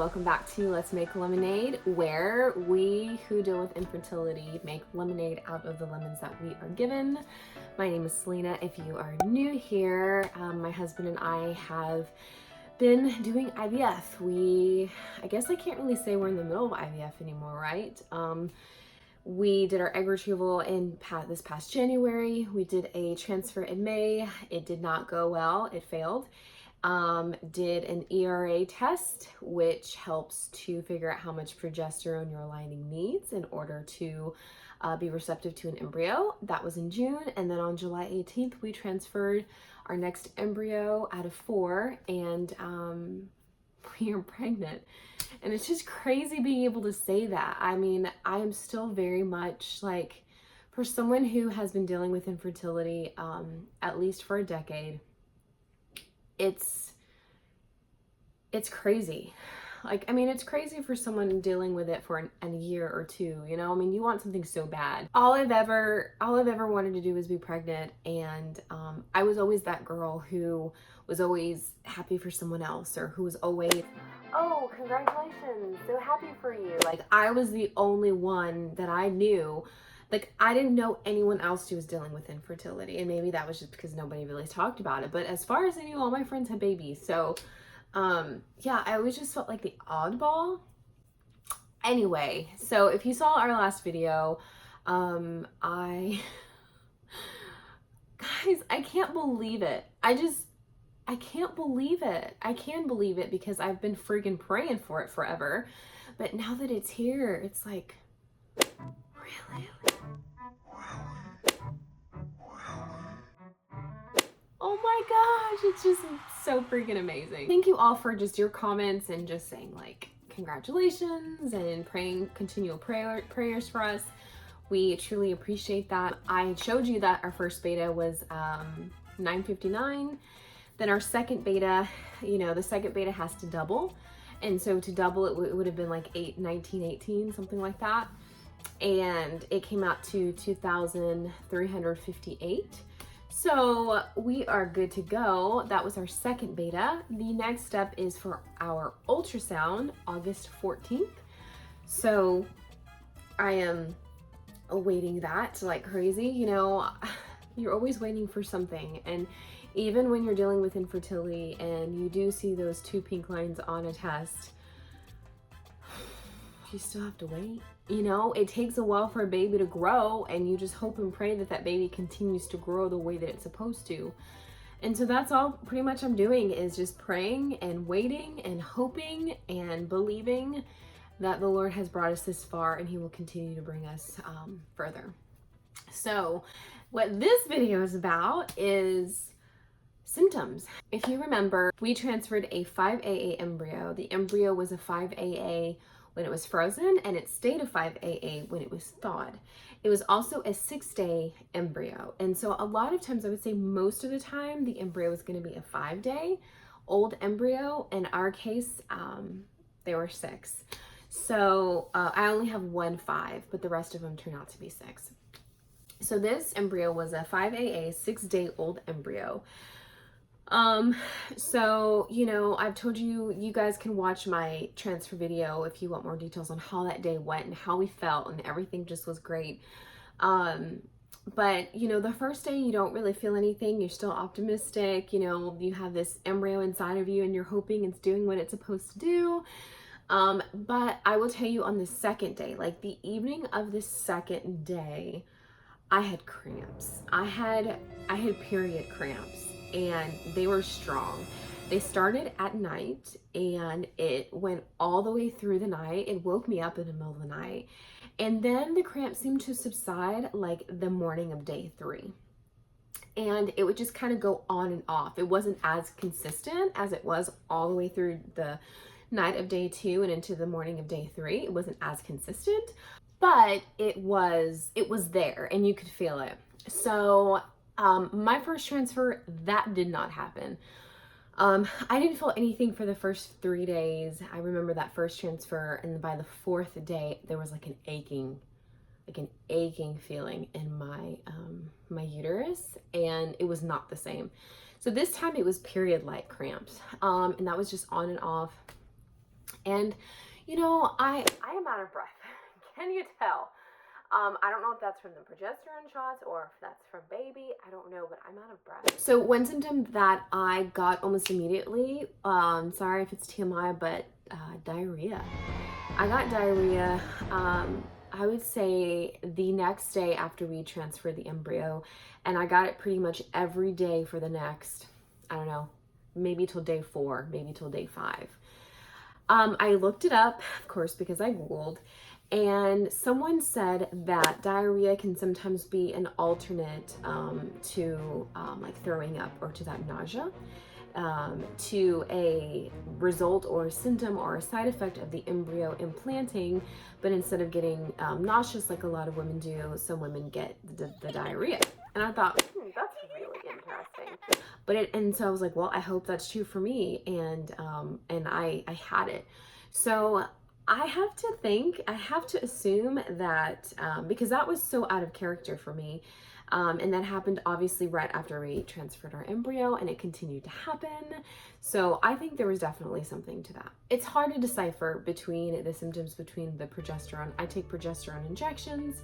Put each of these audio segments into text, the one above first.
welcome back to Let's Make Lemonade, where we who deal with infertility make lemonade out of the lemons that we are given. My name is Salina. If you are new here, my husband and I have been doing IVF. I guess I can't really say we're in the middle of IVF anymore, right? We did our egg retrieval in this past January. We did a transfer in May. It did not go well. It failed. Did an ERA test, which helps to figure out how much progesterone your lining needs in order to be receptive to an embryo. That was in June, and then on July 18th, we transferred our next embryo out of 4, and we are pregnant. And it's just crazy being able to say that. I mean, I am still very much like, for someone who has been dealing with infertility at least for a decade, it's crazy. Like, I mean, it's crazy for someone dealing with it for a year or two, you know? I mean, you want something so bad. All I've ever wanted to do is be pregnant, and I was always that girl who was always happy for someone else, or who was always, oh, congratulations, so happy for you. Like, I was the only one that I knew. Like, I didn't know anyone else who was dealing with infertility, and maybe that was just because nobody really talked about it. But as far as I knew, all my friends had babies. So, yeah, I always just felt like the oddball. Anyway, so if you saw our last video, guys, I can't believe it. I can't believe it. I can believe it because I've been freaking praying for it forever. But now that it's here, it's like, really? Oh my gosh, it's just so freaking amazing. Thank you all for just your comments and just saying like congratulations and praying continual prayers for us. We truly appreciate that. I showed you that our first beta was 959. Then our second beta, you know, the second beta has to double. And so to double it would have been like 1918, something like that. And it came out to 2,358. So we are good to go. That was our second beta. The next step is for our ultrasound, August 14th. So I am awaiting that like crazy. You know, you're always waiting for something. And even when you're dealing with infertility and you do see those 2 pink lines on a test, you still have to wait. You know, it takes a while for a baby to grow, and you just hope and pray that that baby continues to grow the way that it's supposed to. And so that's all pretty much I'm doing, is just praying and waiting and hoping and believing that the Lord has brought us this far, and he will continue to bring us further. So what this video is about is symptoms. If you remember, we transferred a 5AA embryo. The embryo was a 5AA when it was frozen, and it stayed a 5AA when it was thawed. It was also a 6-day embryo. And so a lot of times, I would say most of the time, the embryo was going to be a 5-day old embryo. In our case, they were 6. So I only have 1 5, but the rest of them turned out to be 6. So this embryo was a 5AA 6-day old embryo. So, you know, I've told you, you guys can watch my transfer video if you want more details on how that day went and how we felt, and everything just was great. But, you know, the first day you don't really feel anything. You're still optimistic. You know, you have this embryo inside of you and you're hoping it's doing what it's supposed to do. But I will tell you, on the second day, like the evening of the second day, I had cramps. I had period cramps, and they were strong. They started at night, and it went all the way through the night. It woke me up in the middle of the night. And then the cramps seemed to subside like the morning of day 3. And it would just kind of go on and off. It wasn't as consistent as it was all the way through the night of day 2 and into the morning of day 3. It wasn't as consistent, but it was there, and you could feel it. So my first transfer, that did not happen. I didn't feel anything for the first 3 days. I remember that first transfer, and by the 4th day, there was like an aching feeling in my my uterus, and it was not the same. So this time it was period-like cramps, and that was just on and off. And, you know, I am out of breath. Can you tell? I don't know if that's from the progesterone shots or if that's from baby. I don't know, but I'm out of breath. So one symptom that I got almost immediately, sorry if it's TMI, but diarrhea. I got diarrhea, I would say the next day after we transferred the embryo, and I got it pretty much every day for the next, I don't know, maybe till day 4, maybe till day 5. I looked it up, of course, because I Googled, and someone said that diarrhea can sometimes be an alternate to like throwing up or to that nausea, to a result or a symptom or a side effect of the embryo implanting, but instead of getting nauseous like a lot of women do, some women get the diarrhea. And I thought, that's really interesting. And so I was like, well, I hope that's true for me. And I had it. So I have to assume that, because that was so out of character for me. And that happened obviously right after we transferred our embryo, and it continued to happen. So I think there was definitely something to that. It's hard to decipher between the symptoms between the progesterone. I take progesterone injections.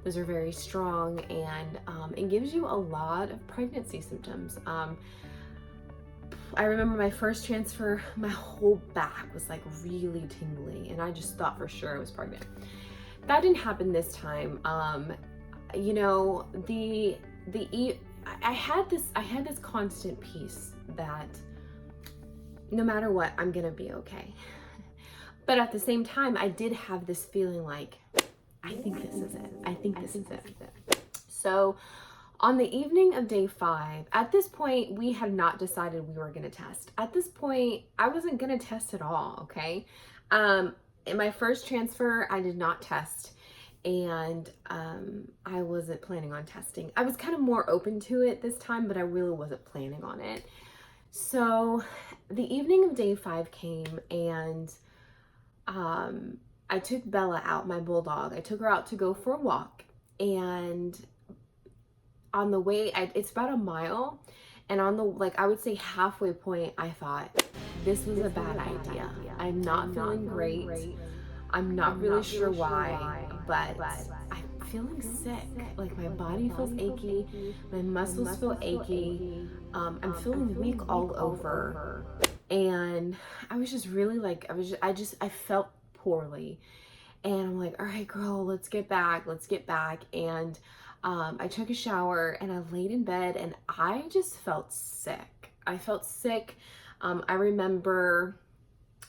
Those are very strong, and it gives you a lot of pregnancy symptoms. I remember my first transfer, my whole back was like really tingly, and I just thought for sure I was pregnant. That didn't happen this time. You know, I had this constant peace that no matter what, I'm gonna be okay. But at the same time, I did have this feeling like, I think this is it. I think this is it. So on the evening of day 5, at this point, we had not decided we were gonna test. At this point, I wasn't gonna test at all, okay? In my first transfer, I did not test. And I wasn't planning on testing. I was kind of more open to it this time, but I really wasn't planning on it. So the evening of day 5 came, and I took Bella out, my bulldog. I took her out to go for a walk, and on the way, it's about a mile, and on the, I would say halfway point, I thought, this was a bad idea. I'm not feeling great. I'm not really sure why, but I'm feeling sick. Like my body feels achy, my muscles feel achy. I'm feeling weak all over. And I was just really like, I felt poorly. And I'm like, all right, girl, let's get back. And I took a shower and I laid in bed, and I just felt sick. I remember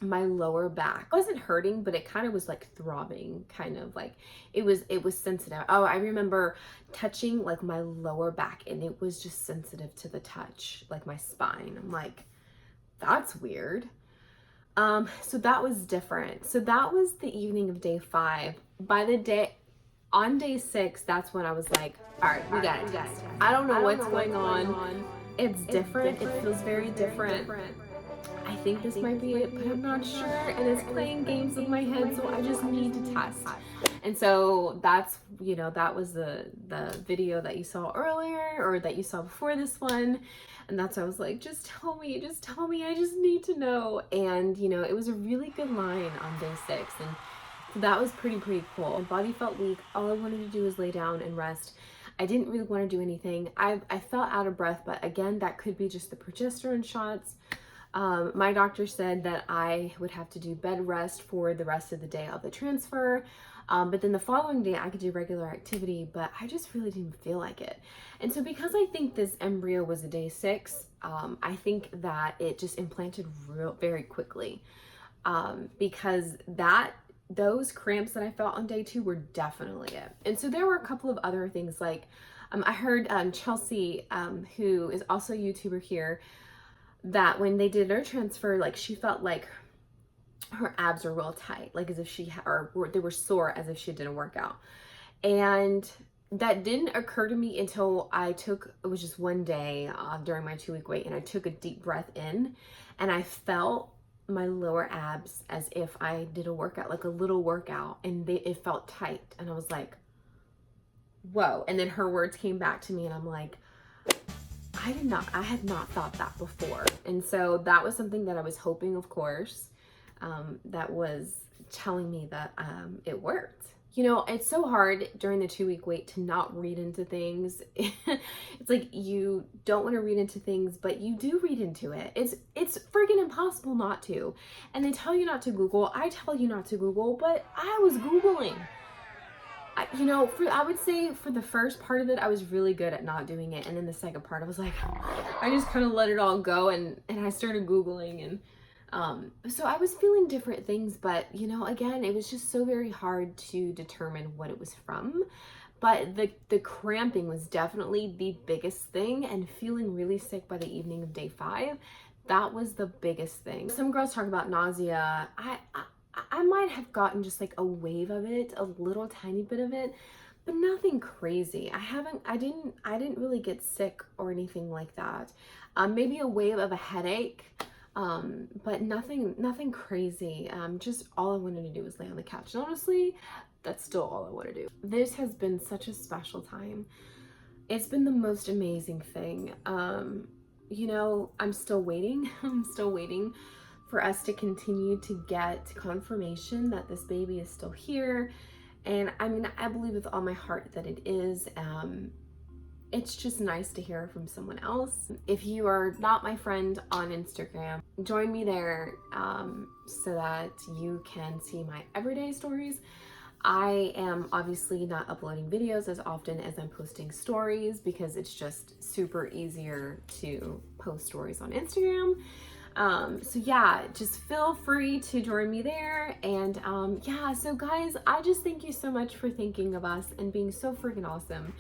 my lower back wasn't hurting, but it kind of was like throbbing, kind of like it was sensitive. Oh, I remember touching like my lower back, and it was just sensitive to the touch, like my spine. I'm like, that's weird. So that was different. So that was the evening of day 5. On day 6, that's when I was like, all right, we got it. I don't know what's going on. It's different. It feels very different. I think this might be it, but I'm not sure, and it's playing games with my head, so I just need to test. And so that's, you know, that was the video that you saw earlier, or that you saw before this one, and that's why I was like, just tell me, I just need to know. And you know, it was a really good line on day 6, and so that was pretty cool. My body felt weak. All I wanted to do was lay down and rest. I didn't really want to do anything. I felt out of breath, but again, that could be just the progesterone shots. My doctor said that I would have to do bed rest for the rest of the day of the transfer. But then the following day I could do regular activity, but I just really didn't feel like it. And so because I think this embryo was a day 6, I think that it just implanted very quickly. Because those cramps that I felt on day 2 were definitely it. And so there were a couple of other things, like I heard Chelsea, who is also a YouTuber here, that when they did her transfer, like she felt like her abs were real tight, like as if they were sore, as if she did a workout. And that didn't occur to me until it was just one day during my 2-week wait, and I took a deep breath in, and I felt my lower abs as if I did a workout, like a little workout, and it felt tight. And I was like, whoa. And then her words came back to me, and I'm like, I had not thought that before. And so that was something that I was hoping, of course, that was telling me that it worked. You know, it's so hard during the 2-week wait to not read into things. It's like you don't want to read into things, but you do read into it. It's freaking impossible not to. And they tell you not to Google. I tell you not to Google, but I was Googling. You know, I would say for the first part of it, I was really good at not doing it. And then the second part, I was like, I just kind of let it all go, and I started Googling, and so I was feeling different things, but you know, again, it was just so very hard to determine what it was from. But the cramping was definitely the biggest thing, and feeling really sick by the evening of day 5, that was the biggest thing. Some girls talk about nausea. I might have gotten just like a wave of it, a little tiny bit of it, but nothing crazy. I didn't really get sick or anything like that. Maybe a wave of a headache, but nothing crazy. Just all I wanted to do was lay on the couch. And honestly, that's still all I want to do. This has been such a special time. It's been the most amazing thing. You know, I'm still waiting. I'm still waiting for us to continue to get confirmation that this baby is still here. And I mean, I believe with all my heart that it is. It's just nice to hear from someone else. If you are not my friend on Instagram, join me there so that you can see my everyday stories. I am obviously not uploading videos as often as I'm posting stories because it's just super easier to post stories on Instagram. So yeah, just feel free to join me there. And yeah, so guys, I just thank you so much for thinking of us and being so freaking awesome.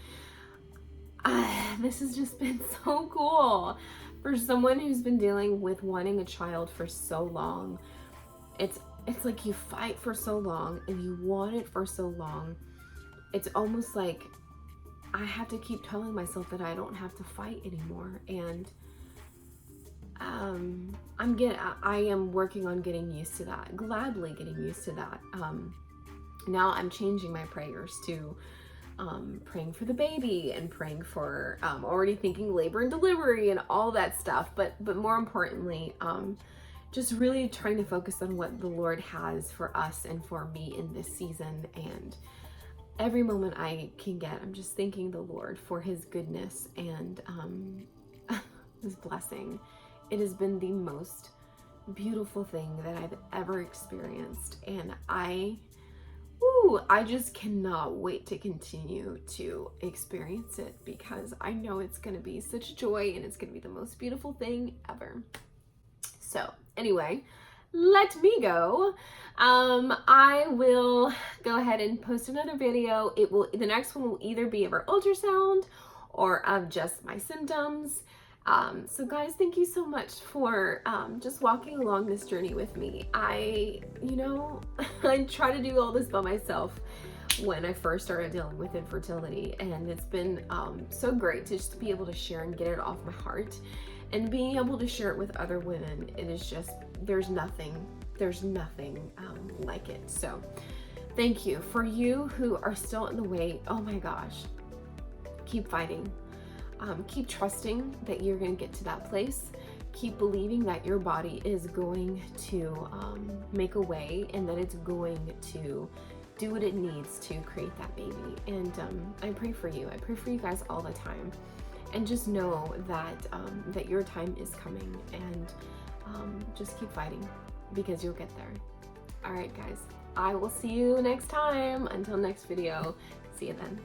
This has just been so cool. For someone who's been dealing with wanting a child for so long, it's like you fight for so long and you want it for so long. It's almost like I have to keep telling myself that I don't have to fight anymore. And I am working on getting used to that, gladly getting used to that. Now I'm changing my prayers to praying for the baby and praying for already thinking labor and delivery and all that stuff, but more importantly, just really trying to focus on what the Lord has for us and for me in this season. And every moment I can get, I'm just thanking the Lord for his goodness and his blessing. It has been the most beautiful thing that I've ever experienced, and I just cannot wait to continue to experience it because I know it's going to be such joy and it's going to be the most beautiful thing ever. So anyway, let me go. I will go ahead and post another video. The next one will either be of our ultrasound or of just my symptoms. So guys, thank you so much for just walking along this journey with me. I try to do all this by myself when I first started dealing with infertility, and it's been so great to just be able to share and get it off my heart, and being able to share it with other women. It is just, there's nothing like it. So thank you. For you who are still in the wait, oh my gosh, keep fighting. Keep trusting that you're going to get to that place. Keep believing that your body is going to make a way, and that it's going to do what it needs to create that baby. And I pray for you. I pray for you guys all the time. And just know that that your time is coming, and just keep fighting because you'll get there. All right, guys. I will see you next time. Until next video. See you then.